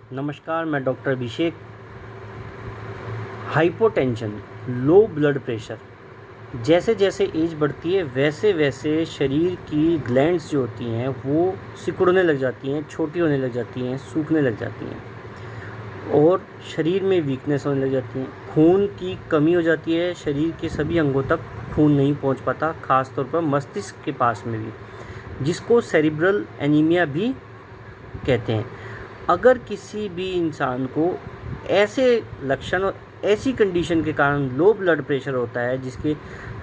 नमस्कार, मैं डॉक्टर अभिषेक। Hypotension, low blood pressure, जैसे जैसे एज बढ़ती है वैसे वैसे शरीर की ग्लैंड्स जो होती हैं वो सिकुड़ने लग जाती हैं, छोटी होने लग जाती हैं, सूखने लग जाती हैं और शरीर में वीकनेस होने लग जाती है। खून की कमी हो जाती है, शरीर के सभी अंगों तक खून नहीं पहुंच पाता, ख़ास तौर पर मस्तिष्क के पास में भी, जिसको सेरिब्रल एनीमिया भी कहते हैं। अगर किसी भी इंसान को ऐसे लक्षण और ऐसी कंडीशन के कारण लो ब्लड प्रेशर होता है, जिसके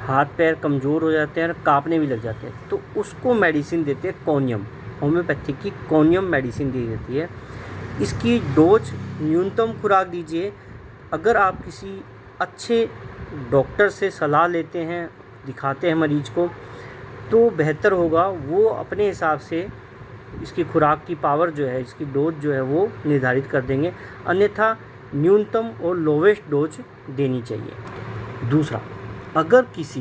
हाथ पैर कमज़ोर हो जाते हैं और कांपने भी लग जाते हैं, तो उसको मेडिसिन देते हैं कोनियम, होम्योपैथिक की कोनियम मेडिसिन दी जाती है। इसकी डोज न्यूनतम खुराक दीजिए। अगर आप किसी अच्छे डॉक्टर से सलाह लेते हैं, दिखाते हैं मरीज को, तो बेहतर होगा। वो अपने हिसाब से इसकी खुराक की पावर जो है, इसकी डोज जो है वो निर्धारित कर देंगे, अन्यथा न्यूनतम और लोवेस्ट डोज देनी चाहिए। दूसरा, अगर किसी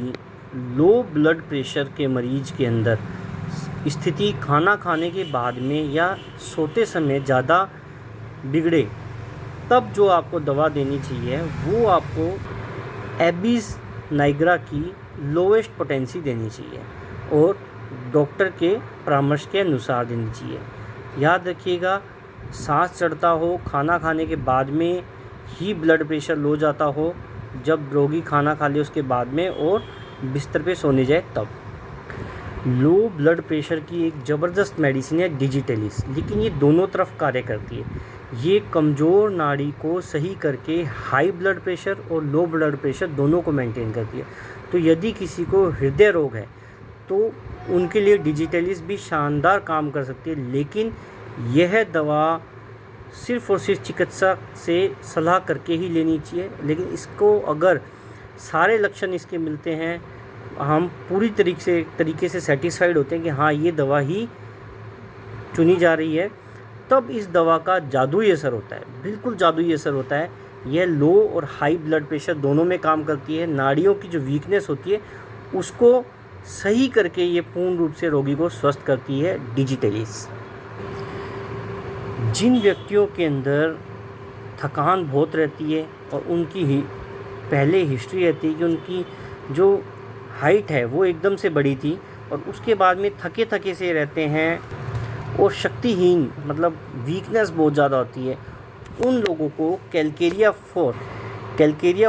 लो ब्लड प्रेशर के मरीज के अंदर स्थिति खाना खाने के बाद में या सोते समय ज़्यादा बिगड़े, तब जो आपको दवा देनी चाहिए वो आपको एबिस नाइग्रा की लोवेस्ट पोटेंसी देनी चाहिए और डॉक्टर के परामर्श के अनुसार देनी चाहिए। याद रखिएगा, सांस चढ़ता हो, खाना खाने के बाद में ही ब्लड प्रेशर लो जाता हो, जब रोगी खाना खा ले उसके बाद में और बिस्तर पे सोने जाए तब। लो ब्लड प्रेशर की एक ज़बरदस्त मेडिसिन है डिजिटलिस, लेकिन ये दोनों तरफ कार्य करती है। ये कमज़ोर नाड़ी को सही करके हाई ब्लड प्रेशर और लो ब्लड प्रेशर दोनों को मेंटेन करती है। तो यदि किसी को हृदय रोग है तो उनके लिए डिजिटलिस भी शानदार काम कर सकती है, लेकिन यह दवा सिर्फ़ और सिर्फ चिकित्सक से सलाह करके ही लेनी चाहिए। लेकिन इसको अगर सारे लक्षण इसके मिलते हैं, हम पूरी तरीके से सेटिस्फाइड होते हैं कि हाँ ये दवा ही चुनी जा रही है, तब इस दवा का जादुई असर होता है, बिल्कुल जादुई असर होता है। यह लो और हाई ब्लड प्रेशर दोनों में काम करती है। नाड़ियों की जो वीकनेस होती है उसको सही करके ये पूर्ण रूप से रोगी को स्वस्थ करती है डिजिटलिस। जिन व्यक्तियों के अंदर थकान बहुत रहती है और उनकी पहले हिस्ट्री रहती है कि उनकी जो हाइट है वो एकदम से बड़ी थी और उसके बाद में थके थके से रहते हैं और शक्तिहीन, मतलब वीकनेस बहुत ज़्यादा होती है, उन लोगों को कैलकेरिया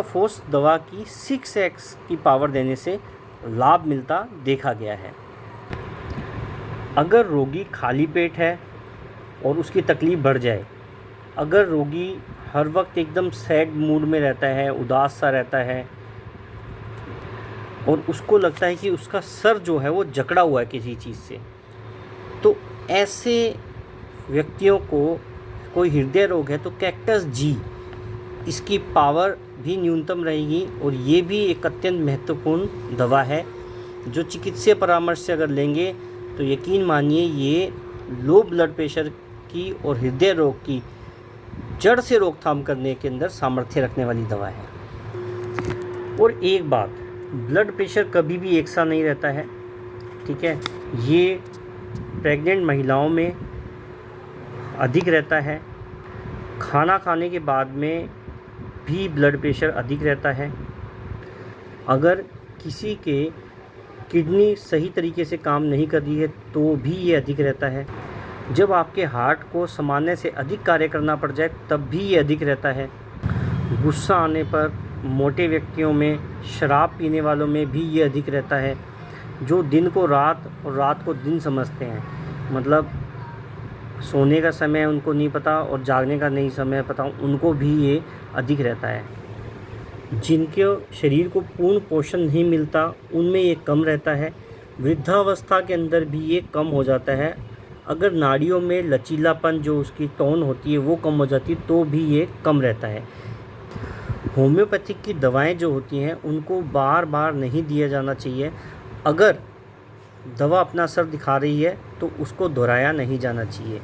फोर्स दवा की 6x की पावर देने से लाभ मिलता देखा गया है। अगर रोगी खाली पेट है और उसकी तकलीफ़ बढ़ जाए, अगर रोगी हर वक्त एकदम सैड मूड में रहता है, उदास सा रहता है और उसको लगता है कि उसका सर जो है वो जकड़ा हुआ है किसी चीज़ से, तो ऐसे व्यक्तियों को कोई हृदय रोग है तो कैक्टस जी, इसकी पावर भी न्यूनतम रहेगी और ये भी एक अत्यंत महत्वपूर्ण दवा है जो चिकित्सीय परामर्श से अगर लेंगे तो यकीन मानिए ये लो ब्लड प्रेशर की और हृदय रोग की जड़ से रोकथाम करने के अंदर सामर्थ्य रखने वाली दवा है। और एक बात, ब्लड प्रेशर कभी भी एक सा नहीं रहता है, ठीक है। ये प्रेग्नेंट महिलाओं में अधिक रहता है, खाना खाने के बाद में भी ब्लड प्रेशर अधिक रहता है। अगर किसी के किडनी सही तरीके से काम नहीं कर रही है तो भी ये अधिक रहता है। जब आपके हार्ट को सामान्य से अधिक कार्य करना पड़ जाए तब भी ये अधिक रहता है। गुस्सा आने पर मोटे व्यक्तियों में, शराब पीने वालों में भी ये अधिक रहता है। जो दिन को रात और रात को दिन समझते हैं, मतलब सोने का समय उनको नहीं पता और जागने का नहीं समय पता, उनको भी ये अधिक रहता है। जिनके शरीर को पूर्ण पोषण नहीं मिलता उनमें ये कम रहता है। वृद्धावस्था के अंदर भी ये कम हो जाता है। अगर नाड़ियों में लचीलापन, जो उसकी टोन होती है वो कम हो जाती है तो भी ये कम रहता है। होम्योपैथिक की दवाएं जो होती हैं उनको बार बार नहीं दिया जाना चाहिए। अगर दवा अपना असर दिखा रही है तो उसको दोहराया नहीं जाना चाहिए।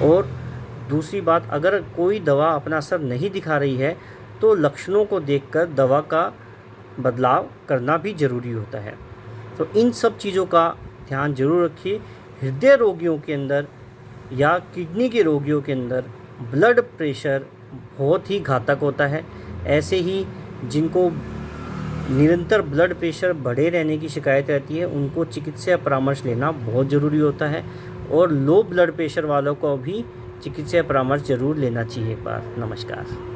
और दूसरी बात, अगर कोई दवा अपना असर नहीं दिखा रही है तो लक्षणों को देखकर दवा का बदलाव करना भी ज़रूरी होता है। तो इन सब चीज़ों का ध्यान जरूर रखिए। हृदय रोगियों के अंदर या किडनी के रोगियों के अंदर ब्लड प्रेशर बहुत ही घातक होता है। ऐसे ही जिनको निरंतर ब्लड प्रेशर बढ़े रहने की शिकायत रहती है उनको चिकित्सा परामर्श लेना बहुत ज़रूरी होता है, और लो ब्लड प्रेशर वालों को भी चिकित्सा परामर्श ज़रूर लेना चाहिए एक बार। नमस्कार।